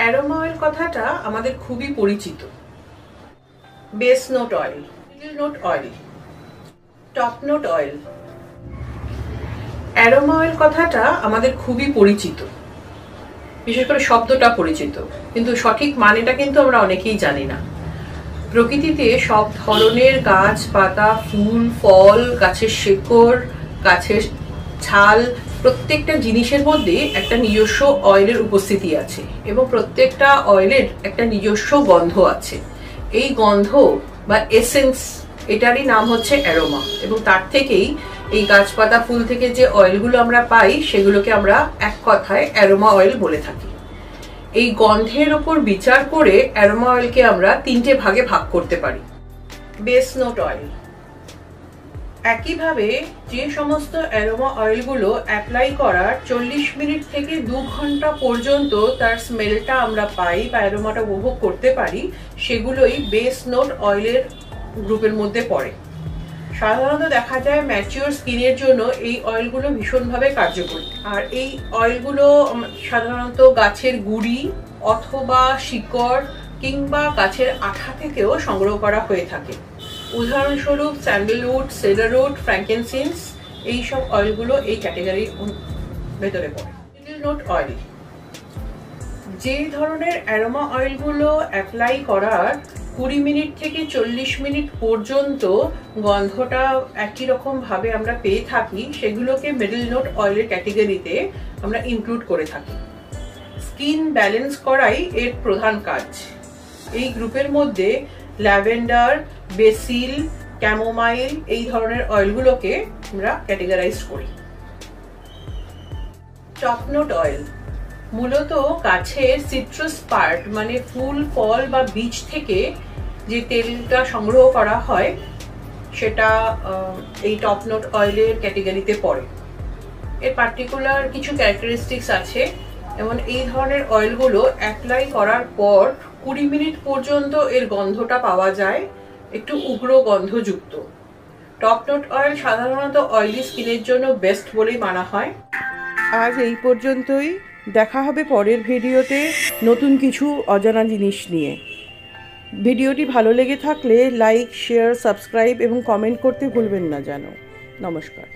Aroma oil কথাটা আমাদের খুবই পরিচিত। Base note oil, middle note oil, top note oil. Aroma oil কথাটা আমাদের খুবই পরিচিত, বিশেষ করে শব্দটা পরিচিত, কিন্তু সঠিক মানেটা কিন্তু আমরা অনেকেই জানি না। প্রকৃতিতে সব ধরনের গাছ পাতা, ফুল ফল, গাছের শেকড়, গাছের ছাল, প্রত্যেকটা জিনিসের মধ্যে একটা নিজস্ব অয়েলের উপস্থিতি আছে এবং প্রত্যেকটা অয়েলের একটা নিজস্ব গন্ধ আছে। এই গন্ধ বা এসেন্স, এটারই নাম হচ্ছে অ্যারোমা, এবং তার থেকেই এই গাছপাতা ফুল থেকে যে অয়েলগুলো আমরা পাই সেগুলোকে আমরা এক কথায় অ্যারোমা অয়েল বলে থাকি। এই গন্ধের ওপর বিচার করে অ্যারোমা অয়েলকে আমরা তিনটে ভাগে ভাগ করতে পারি। Base note oil. একইভাবে যে সমস্ত অ্যারোমা অয়েলগুলো অ্যাপ্লাই করার 40 মিনিট থেকে 2 ঘন্টা পর্যন্ত তার স্মেলটা আমরা পাই বা অ্যারোমাটা উপভোগ করতে পারি, সেগুলোই বেস নোট অয়েলের গ্রুপের মধ্যে পড়ে। সাধারণত দেখা যায় ম্যাচিওর স্কিনের জন্য এই অয়েলগুলো ভীষণভাবে কার্যকরী। আর এই অয়েলগুলো সাধারণত গাছের গুঁড়ি অথবা শিকড় কিংবা গাছের আঠা থেকেও সংগ্রহ করা হয়ে থাকে। উদাহরণস্বরূপ স্যান্ডেলউড, সেডারউড, ফ্র্যাঙ্কিনসেন্স, এইসব অয়েলগুলো এই ক্যাটেগরির ভেতরে পড়ে। Middle note oil. যে ধরনের অ্যারোমা অয়েলগুলো অ্যাপ্লাই করার 20 মিনিট থেকে 40 মিনিট পর্যন্ত গন্ধটা একই রকম ভাবে আমরা পেয়ে থাকি, সেগুলোকে মিডল নোট অয়েলের ক্যাটেগরিতে আমরা ইনক্লুড করে থাকি। স্কিন ব্যালেন্স করাই এর প্রধান কাজ। এই গ্রুপের মধ্যে ল্যাভেন্ডার, বেসিল, ক্যামোমাইল এই ধরনের অয়েলগুলোকে আমরা ক্যাটেগরাইজ করি। টপ নোট অয়েল মূলত গাছের সিট্রাস পার্ট মানে ফুল ফল বা বীজ থেকে যে তেলটা সংগ্রহ করা হয় সেটা এই টপ নোট অয়েলের ক্যাটেগরিতে পড়ে। এর পার্টিকুলার কিছু ক্যারেক্টারিস্টিক্স আছে, যেমন এই ধরনের অয়েলগুলো অ্যাপ্লাই করার পর 20 মিনিট পর্যন্ত এর গন্ধটা পাওয়া যায়, একটু উগ্র গন্ধযুক্ত। টপ নোট অয়েল সাধারণত অয়েলি স্কিনের জন্য বেস্ট বলেই মানা হয়। আজ এই পর্যন্তই। দেখা হবে পরের ভিডিওতে নতুন কিছু অজানা জিনিস নিয়ে। ভিডিওটি ভালো লেগে থাকলে লাইক, শেয়ার, সাবস্ক্রাইব এবং কমেন্ট করতে ভুলবেন না যেন। নমস্কার।